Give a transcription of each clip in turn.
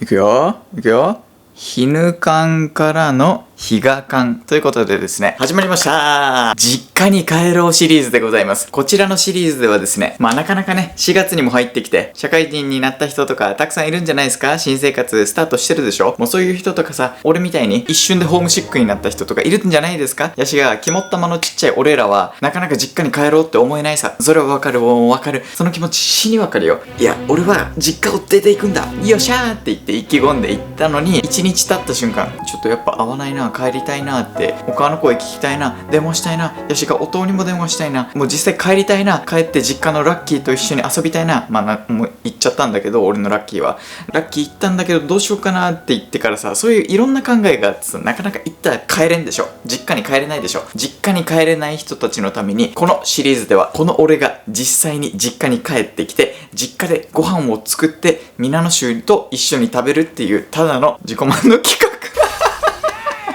いくよいくよ。ひぬかんからのひがかんということでですね、始まりました。実家に帰ろうシリーズでございます。こちらのシリーズではですね、なかなかね、4月にも入ってきて、社会人になった人とかたくさんいるんじゃないですか。新生活スタートしてるでしょ。もうそういう人とかさ、俺みたいに一瞬でホームシックになった人とかいるんじゃないですか。やしが、肝っ玉のちっちゃい俺らは、なかなか実家に帰ろうって思えないさ。それはわかる、もうわかる。その気持ち死にわかるよ。いや、俺は実家を出ていくんだ。よっしゃーって言って意気込んでいったのに、1日経った瞬間、ちょっとやっぱ合わないな、帰りたいなって、他の声聞きたいな、電話したいな、やしが弟にも電話したいな、もう実際帰りたいな、帰って実家のラッキーと一緒に遊びたいな、もう行っちゃったんだけど、俺のラッキーは。ラッキー行ったんだけど、どうしようかなって言ってからさ、そういういろんな考えがあってさ、なかなか行ったら帰れんでしょ。実家に帰れないでしょ。実家に帰れない人たちのために、このシリーズでは、この俺が実際に実家に帰ってきて、実家でご飯を作って、皆の衆と一緒に食べるっていう、ただの自己満の企画。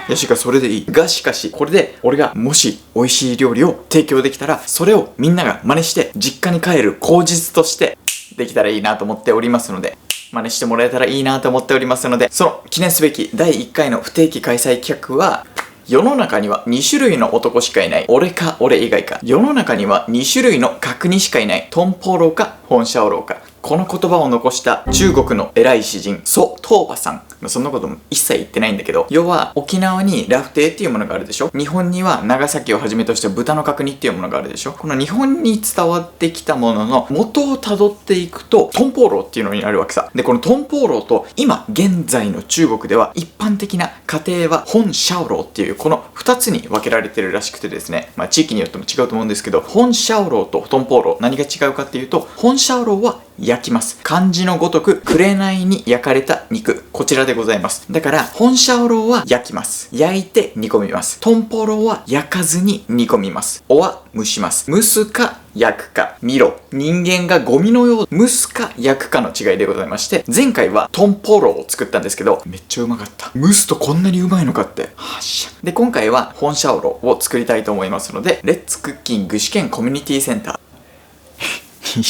よしかそれでいい。がしかし、これで俺がもし美味しい料理を提供できたら、それをみんなが真似して実家に帰る口実としてできたらいいなと思っておりますので、真似してもらえたらいいなと思っておりますので、その記念すべき第1回の不定期開催企画は、世の中には2種類の男しかいない。俺か俺以外か。世の中には2種類の角煮しかいない。トンポロか本シャオロウか。この言葉を残した中国の偉い詩人、蘇東坡さん。そんなことも一切言ってないんだけど、要は沖縄にラフテーっていうものがあるでしょ。日本には長崎をはじめとした豚の角煮っていうものがあるでしょ。この日本に伝わってきたものの元をたどっていくと、トンポーローっていうのになるわけさ。で、このトンポーローと今現在の中国では一般的な家庭は本シャオロウっていうこの2つに分けられてるらしくてですね、地域によっても違うと思うんですけど、本シャオロウとトンポーロー何が違うかっていうと、本シャオロウは焼きます。漢字のごとく紅に焼かれた肉、こちらでございます。だから本シャオロウは焼きます。焼いて煮込みます。トンポロウは焼かずに煮込みます。おは蒸します。蒸すか焼くか。見ろ、人間がゴミのよう蒸すか焼くかの違いでございまして、前回はトンポロウを作ったんですけど、めっちゃうまかった。蒸すとこんなにうまいのかって。はっしゃ。で、今回は本シャオロウを作りたいと思いますので、レッツクッキング試験コミュニティセンターに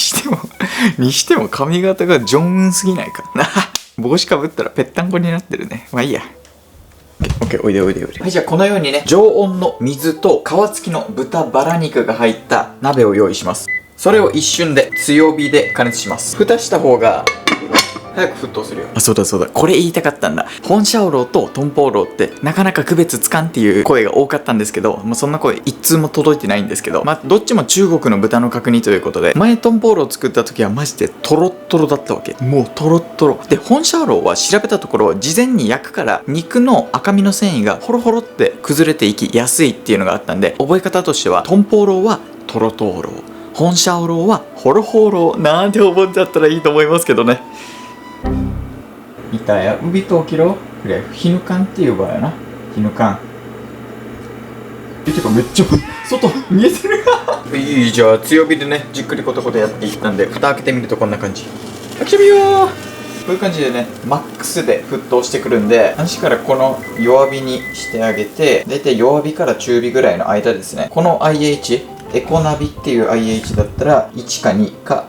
しても髪型がジョンウンすぎないかな。帽子かぶったらぺったんこになってるね。まあいいや。オッケー、おいで。はい、じゃあこのようにね、常温の水と皮付きの豚バラ肉が入った鍋を用意します。それを一瞬で強火で加熱します。蓋した方が早く沸騰するよ。あ、そうだ。これ言いたかったんだ。本シャオロウとトンポーロウってなかなか区別つかんっていう声が多かったんですけど、そんな声一通も届いてないんですけど、どっちも中国の豚の角煮ということで、前トンポーロウを作った時はマジでトロットロだったわけ。もうトロットロ。で、本シャオロウは調べたところ、事前に焼くから肉の赤身の繊維がホロホロって崩れていきやすいっていうのがあったんで、覚え方としてはトンポーロウはトロトーロウ、本シャオロウはホロホロなんて覚えちゃったらいいと思いますけどね。いたやうびと起きろくれ、ひぬかんっていう場合やな。ひぬかん。てかめっちゃ外見えてる。いい、じゃあ強火でね、じっくりコトコトやっていったんで、蓋開けてみるとこんな感じ。開けてみよう。こういう感じでね、マックスで沸騰してくるんで、端からこの弱火にしてあげて、だいたい弱火から中火ぐらいの間ですね。この IH、エコナビっていう IH だったら1か2か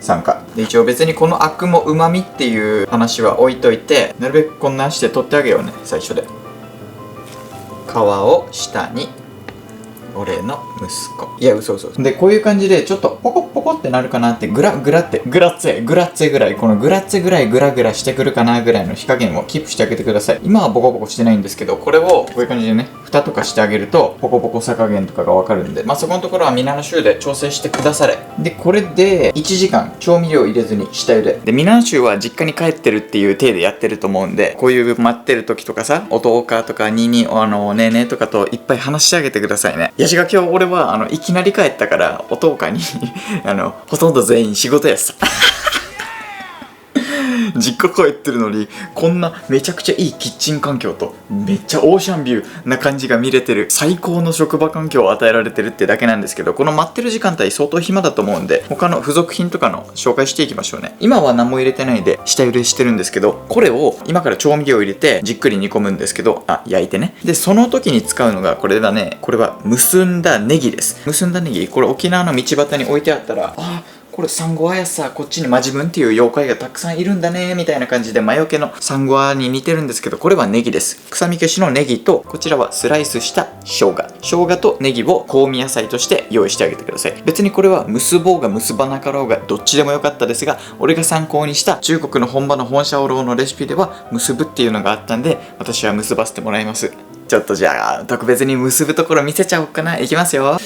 3かで、一応別にこのアクもうまみっていう話は置いといて、なるべくこんなして取ってあげようね。最初で皮を下に、俺の息子、いや嘘で、こういう感じでちょっとポコポコってなるかなって、グラッツェぐらい、このグラッツェぐらいグラグラしてくるかなぐらいの火加減をキープしてあげてください。今はボコボコしてないんですけど、これをこういう感じでね、蓋とかしてあげるとポコポコさ加減とかがわかるんで、そこのところは皆の衆で調整してくだされ。で、これで1時間調味料入れずに下茹でで、皆の衆は実家に帰ってるっていう体でやってると思うんで、こういう待ってる時とかさ、おとおかとかにねえねえとかといっぱい話してあげてくださいね。やしが今日俺はいきなり帰ったからおとおかにほとんど全員仕事やさ。実家帰ってるのにこんなめちゃくちゃいいキッチン環境とめっちゃオーシャンビューな感じが見れてる最高の職場環境を与えられてるってだけなんですけど、この待ってる時間帯相当暇だと思うんで、他の付属品とかの紹介していきましょうね。今は何も入れてないで下茹でしてるんですけど、これを今から調味料を入れてじっくり煮込むんですけど、焼いてね。で、その時に使うのがこれだね。これは結んだネギです。結んだネギ、これ沖縄の道端に置いてあったら、これサンゴアやさ、こっちにマジブンっていう妖怪がたくさんいるんだねみたいな感じで魔除けのサンゴアに似てるんですけど、これはネギです。臭み消しのネギと、こちらはスライスした生姜とネギを香味野菜として用意してあげてください。別にこれは結ぼうが結ばなかろうがどっちでもよかったですが、俺が参考にした中国の本場の本シャオローのレシピでは結ぶっていうのがあったんで、私は結ばせてもらいます。ちょっとじゃあ特別に結ぶところ見せちゃおうかな。いきますよ。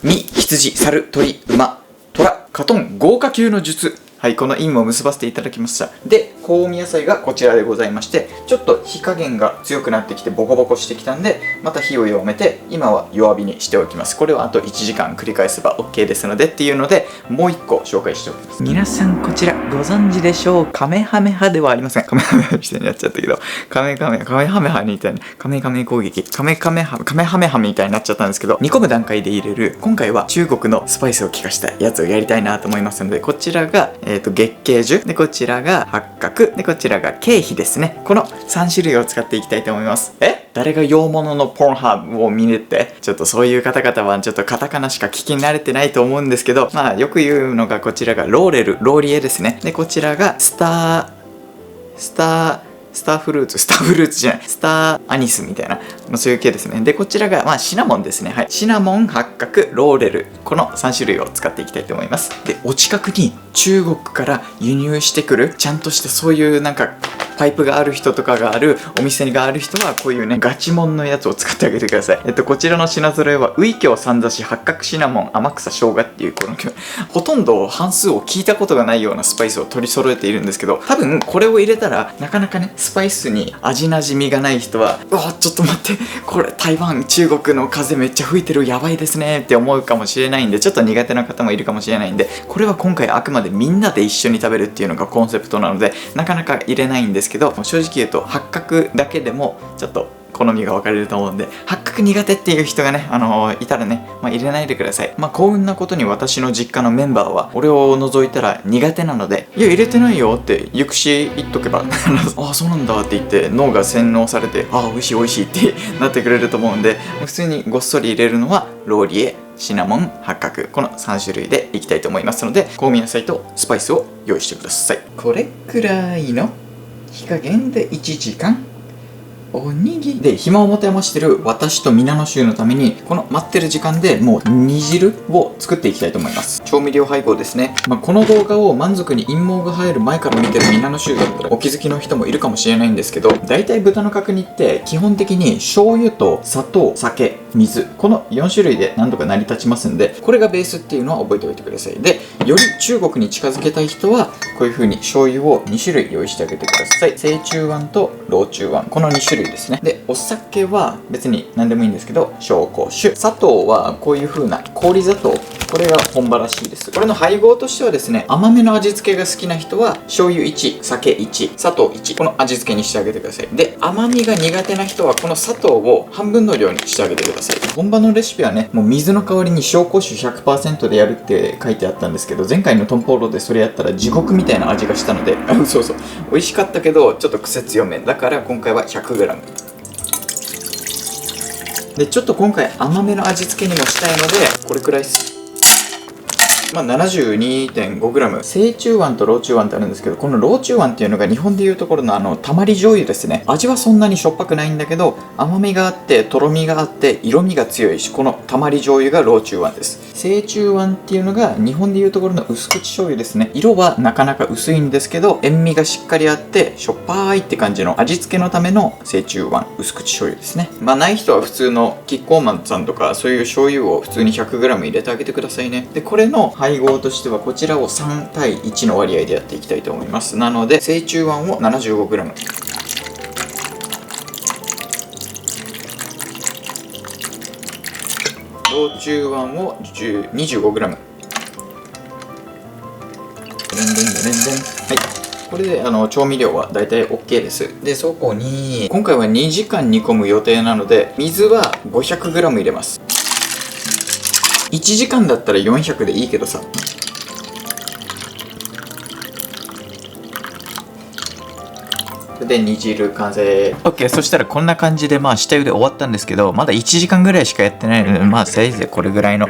み、羊、猿、鳥、馬、虎、カトン、豪華級の術。はい、この印も結ばせていただきました。で、香味野菜がこちらでございまして、ちょっと火加減が強くなってきてボコボコしてきたんで、また火を弱めて、今は弱火にしておきます。これはあと1時間繰り返せば OK ですのでっていうので、もう1個紹介しておきます。皆さんこちらご存知でしょう。カメハメハではありません。カメハメハみたいになっちゃったけど、カメハメハみたいな、カメ攻撃、カメハメハみたいになっちゃったんですけど、煮込む段階で入れる、今回は中国のスパイスを効かしたやつをやりたいなと思いますので、こちらが、月桂樹で、こちらが八角で、こちらが桂皮ですね。この3種類を使っていきたいと思います。誰が洋物のポンハブを見れて、ちょっとそういう方々はちょっとカタカナしか聞き慣れてないと思うんですけど、まあよく言うのがこちらがローリエですね。で、こちらがスターフルーツじゃない、スターアニスみたいな、そういう系ですね。で、こちらが、シナモンですね。はい。シナモン、八角、ローレル。この3種類を使っていきたいと思います。で、お近くに中国から輸入してくる、ちゃんとしたそういうパイプがある人とかがあるお店がある人はこういうねガチモンのやつを使ってあげてください。こちらの品揃えはウイキョウ、サンザシ、八角、シナモン、天草、生姜っていうこのほとんど半数を聞いたことがないようなスパイスを取り揃えているんですけど、多分これを入れたらなかなかねスパイスに味なじみがない人はちょっと待って、これ台湾中国の風めっちゃ吹いてる、やばいですねって思うかもしれないんで、ちょっと苦手な方もいるかもしれないんで、これは今回あくまでみんなで一緒に食べるっていうのがコンセプトなのでなかなか入れないんですけど、正直言うと八角だけでもちょっと好みが分かれると思うんで、八角苦手っていう人がねいたらね、入れないでください。幸運なことに私の実家のメンバーは俺を除いたら苦手なので、いや入れてないよってゆくし言っとけばあそうなんだって言って脳が洗脳されて、美味しいってなってくれると思うんで、普通にごっそり入れるのはローリエ、シナモン、八角、この3種類でいきたいと思いますので、香味野菜とスパイスを用意してください。これくらいの火加減で1時間おにぎりで暇を持て余してる私と皆の衆のために、この待ってる時間でもう煮汁を作っていきたいと思います。調味料配合ですね。この動画を満足に陰謀が入る前から見てる皆の衆だったらお気づきの人もいるかもしれないんですけど、大体豚の角煮って基本的に醤油と砂糖、酒、水、この4種類で何とか成り立ちますんで、これがベースっていうのは覚えておいてください。で、より中国に近づけたい人はこういう風に醤油を2種類用意してあげてください。清中湾と老中湾、この2種類ですね。で、お酒は別に何でもいいんですけど、紹興酒。砂糖はこういう風な氷砂糖、これが本場らしいです。これの配合としてはですね、甘めの味付けが好きな人は醤油1、酒1、砂糖1、この味付けにしてあげてください。で、甘みが苦手な人はこの砂糖を半分の量にしてあげてください。本場のレシピはね、もう水の代わりに紹興酒 100% でやるって書いてあったんですけど、前回のトンポーロでそれやったら地獄みたいな味がしたので、そう美味しかったけどちょっと癖強めだから、今回は 100gで、ちょっと今回甘めの味付けにもしたいのでこれくらいです。72.5g。 清中湾と老中湾ってあるんですけど、この老中湾っていうのが日本でいうところのたまり醤油ですね。味はそんなにしょっぱくないんだけど、甘みがあってとろみがあって色味が強いし、このたまり醤油が老中湾です。清中湾っていうのが日本でいうところの薄口醤油ですね。色はなかなか薄いんですけど、塩味がしっかりあってしょっぱいって感じの味付けのための清中湾薄口醤油ですね。ない人は普通のキッコーマンさんとかそういう醤油を普通に 100g 入れてあげてくださいね。で、これの配合としてはこちらを3対1の割合でやっていきたいと思います。なので清中湾を 75g、 老中湾を 25g、 はい、これで調味料はだいたい OK です。で、そこに今回は2時間煮込む予定なので水は 500g 入れます。1時間だったら400でいいけどさ。それで煮汁完成。 OK。 そしたらこんな感じで下茹で終わったんですけど、まだ1時間ぐらいしかやってないので、せいぜいこれぐらいの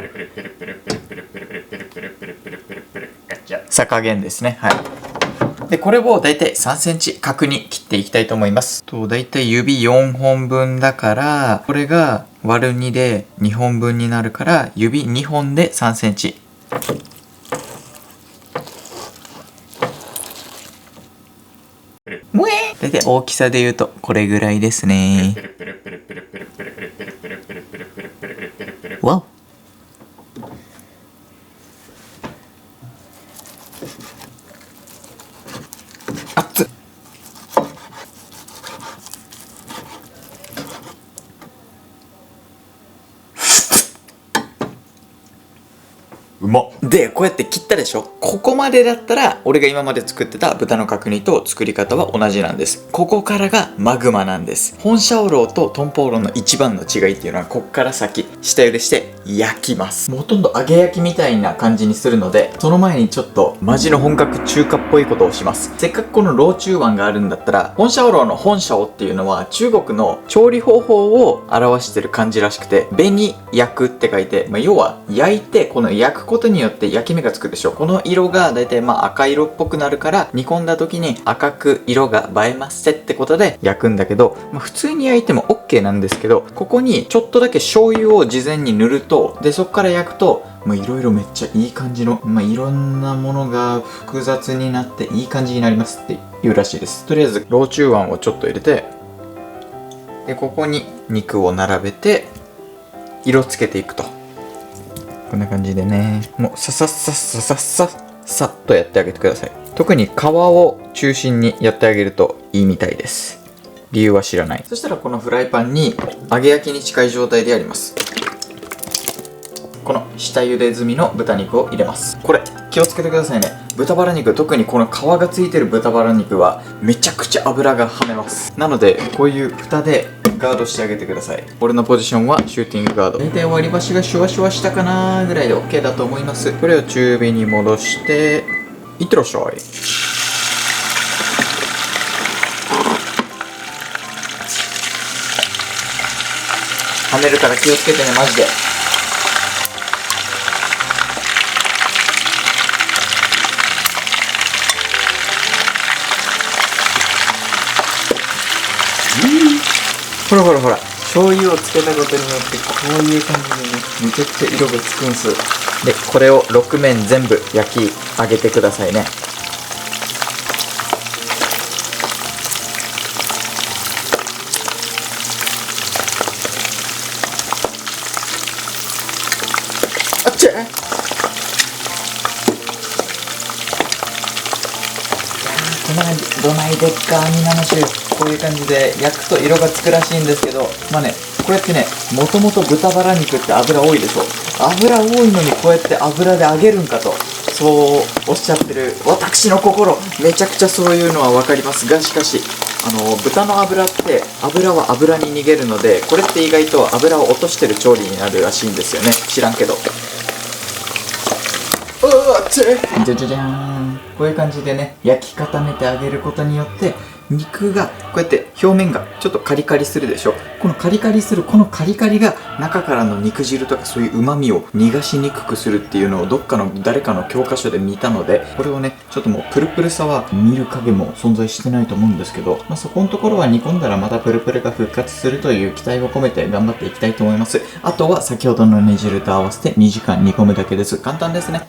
さ加減ですね。はい。で、これをだいたい3センチ角に切っていきたいと思います。だいたい指4本分だから、これが割る2で2本分になるから、指2本で3センチ。だいたい大きさで言うとこれぐらいですね。わお。熱っ。うまっ。で、こうやって切ったでしょ。ここまでだったら俺が今まで作ってた豚の角煮と作り方は同じなんです。ここからがマグマなんです。本シャオローとトンポーロの一番の違いっていうのは、こっから先下茹でして焼きます。ほとんど揚げ焼きみたいな感じにするので、その前にちょっとマジの本格中華っぽいことをします。せっかくこのローチューワンがあるんだったら、本シャオローの本シャオっていうのは中国の調理方法を表してる漢字らしくて、紅焼くって書いて、要は焼いて、この焼くことによって焼き目がつくでしょ。この色がだいたい赤色っぽくなるから、煮込んだ時に赤く色が映えますってことで焼くんだけど、普通に焼いても OK なんですけど、ここにちょっとだけ醤油を事前に塗ると、でそこから焼くといろいろめっちゃいい感じの、いろんなものが複雑になっていい感じになりますっていうらしいです。とりあえずローチューワンをちょっと入れて、でここに肉を並べて色つけていくと。こんな感じでね、もうさっとやってあげてください。特に皮を中心にやってあげるといいみたいです。理由は知らない。そしたらこのフライパンに揚げ焼きに近い状態でやります。この下茹で済みの豚肉を入れます。これ気をつけてくださいね。豚バラ肉、特にこの皮がついてる豚バラ肉はめちゃくちゃ油が跳ねます。なのでこういう蓋でガードしてあげてください。俺のポジションはシューティングガード。大体割り箸がシュワシュワしたかなぐらいで OK だと思います。これを中火に戻していってらっしゃい。跳ねるから気をつけてね、マジで。ほらほらほら、醤油をつけたことによってこういう感じでね、めちゃくちゃ色がつくんす。で、これを6面全部焼き上げてくださいね。あっちゃこんな感じ。どないでっかーみなのしゅう。こういう感じで焼くと色がつくらしいんですけど、こうやってね、もともと豚バラ肉って油多いでしょ。油多いのにこうやって油で揚げるんかと、そうおっしゃってる私の心、めちゃくちゃそういうのは分かりますが、しかし豚の油って油は油に逃げるので、これって意外と油を落としてる調理になるらしいんですよね。知らんけど。じゃじゃじゃーん。こういう感じでね、焼き固めてあげることによって肉がこうやって表面がちょっとカリカリするでしょ。このカリカリするこのカリカリが中からの肉汁とかそういう旨味を逃がしにくくするっていうのをどっかの誰かの教科書で見たので、これをねちょっともうプルプルさは見る影も存在してないと思うんですけど、そこのところは煮込んだらまたプルプルが復活するという期待を込めて頑張っていきたいと思います。あとは先ほどの煮汁と合わせて2時間煮込むだけです。簡単ですね。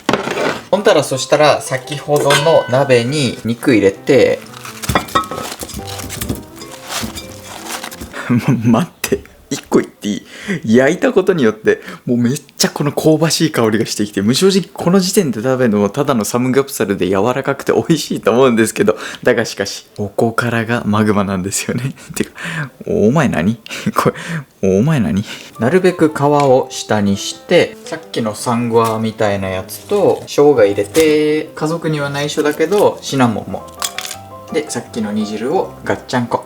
ほんたらそしたら先ほどの鍋に肉入れて待って、一個言っていい？焼いたことによってもうめっちゃこの香ばしい香りがしてきて、正直この時点で食べるのもただのサムギョプサルで柔らかくて美味しいと思うんですけど、だがしかしここからがマグマなんですよね。てかお前何これお前何？なるべく皮を下にして、さっきのサンゴアみたいなやつと生姜入れて、家族には内緒だけどシナモンもで、さっきの煮汁をガッチャンコ。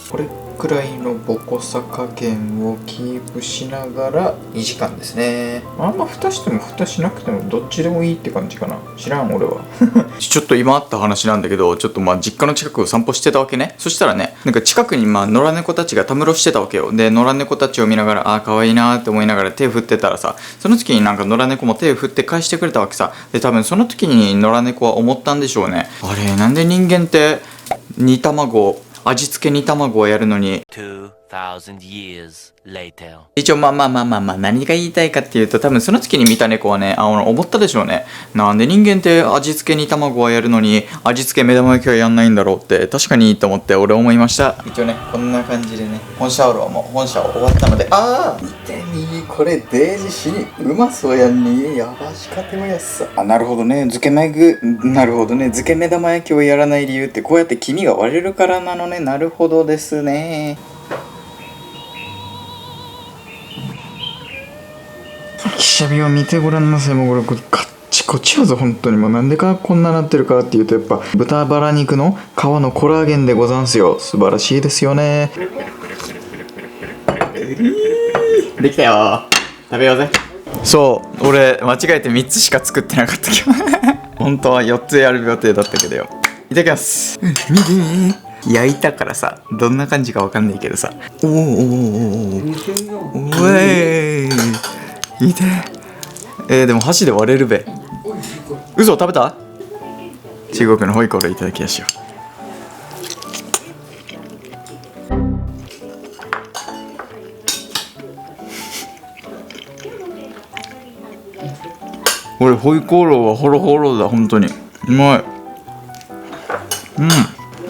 これくくらいのボコさ加減をキープしながら2時間ですね。あんま蓋しても蓋しなくてもどっちでもいいって感じかな。知らん俺はちょっと今あった話なんだけど、ちょっと実家の近くを散歩してたわけね。そしたらね、なんか近くに野良猫たちがたむろしてたわけよ。で野良猫たちを見ながら可愛いなーって思いながら手振ってたらさ、その時になんか野良猫も手を振って返してくれたわけさ。で多分その時に野良猫は思ったんでしょうね。あれなんで人間って味付け煮卵をやるのに2,000 years later. 一応何が言いたいかっていうと、多分その時に見た猫はね思ったでしょうね。なんで人間って味付け煮卵はやるのに味付け目玉焼きはやんないんだろうって、確かにいいと思って俺思いました。一応ねこんな感じでね、本社終わったので、見てみこれデージしにうまそうやんに、やばしかてもやっさ。なるほどね、漬け目玉焼きをやらない理由ってこうやって黄身が割れるからなのね。なるほどですね。きしゃびを見てごらんなさい。もうこれカッチコチやぞ本当に。もうなんでかこんななってるかっていうと、やっぱ豚バラ肉の皮のコラーゲンでござんすよ。素晴らしいですよね。できたよ。食べようぜ。そう俺間違えて3つしか作ってなかったけど本当は4つやる予定だったけどよ。いただきます。見て焼いたからさどんな感じかわかんないけどさ、おえ見てでも箸で割れるべ。嘘食べた？中国のホイコーローいただきやしよう。俺ホイコーローはホロホロだ。本当にうまい。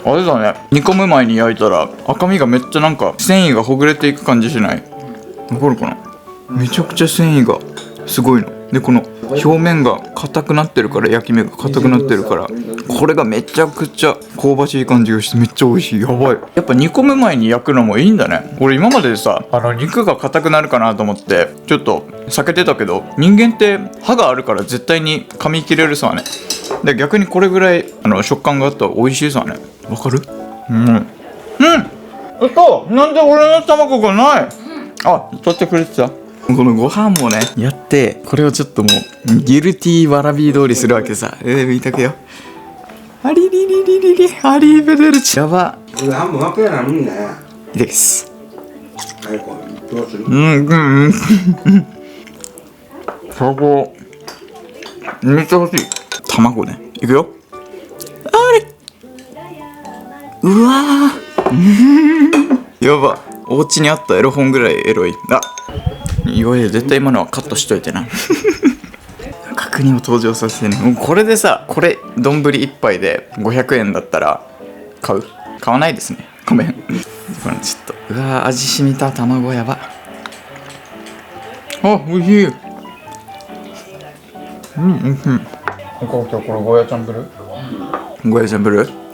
あれだね、煮込む前に焼いたら赤身がめっちゃなんか繊維がほぐれていく感じしない？わかるかな？めちゃくちゃ繊維がすごいので、この表面が硬くなってるから、焼き目が硬くなってるから、これがめちゃくちゃ香ばしい感じがしてめっちゃ美味しい。やばい。やっぱ煮込む前に焼くのもいいんだね。俺今までさ肉が硬くなるかなと思ってちょっと避けてたけど、人間って歯があるから絶対に噛み切れるさね。で逆にこれぐらい食感があったら美味しいさね。わかる？なんで俺の卵がない？取ってくれてた。このご飯もねやって、これをちょっともうギルティーわらび通りするわけさ。見たくよ。ありりりりりりアリーベデルチやば。いただきます。最高。めっちゃ欲しい。卵ね、いくよ。うわやば。お家にあったエロ本ぐらいエロい。いわゆる絶対今のはカットしといてな角煮を登場させてね。もうこれでさ、これ丼1杯で500円だったら買わないですね。ごめんこれちょっと味染みた卵やば。美味しい。これゴーヤチャンプルー。ゴーヤチャンプルー。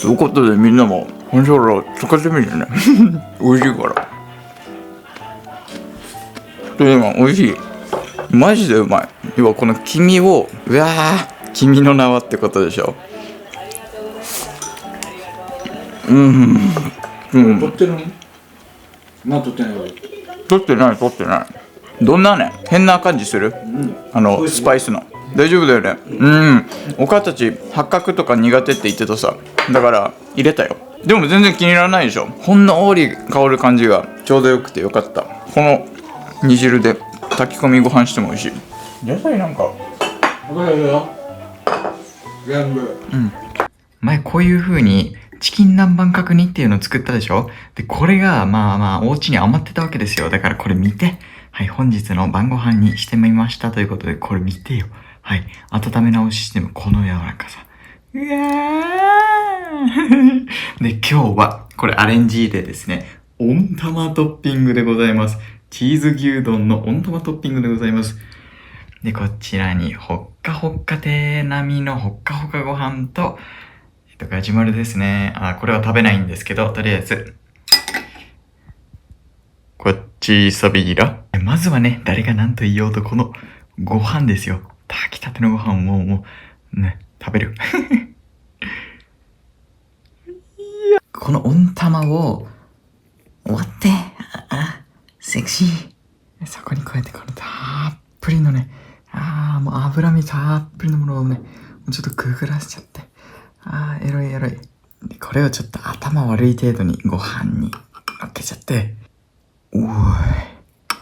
ということでみんなも本将来使ってみてね美味しいからというの美味しい。マジでうまい。要はこの黄身を君の名はってことでしょ。取ってるの？取ってない。どんなね変な感じする？スパイスの大丈夫だよね。お母たち八角とか苦手って言ってたさ、だから入れたよ。でも全然気に入らないでしょ。ほんのり香る感じがちょうどよくてよかった。この煮汁で炊き込みご飯しても美味しい。野菜なんか前こういう風にチキン南蛮角煮っていうのを作ったでしょ。でこれがお家に余ってたわけですよ。だからこれ見て、本日の晩ご飯にしてみましたということで、これ見てよ。温め直ししてもこの柔らかさ。で今日はこれアレンジでですね、温玉トッピングでございます。チーズ牛丼の温玉トッピングでございます。でこちらにほっかほっか亭並みのほっかほかご飯とガジュマルですね。これは食べないんですけど、とりあえずこっちサビーラ。まずはね、誰が何と言おうとこのご飯ですよ。炊きたてのご飯をもう、ね、食べる。この温玉を割って、セクシー。そこにこうやってこのたっぷりのね、もう脂身たっぷりのものをね、もうちょっとくぐらしちゃって。エロいエロい。で、これをちょっと頭悪い程度にご飯に乗っけちゃって。おーい。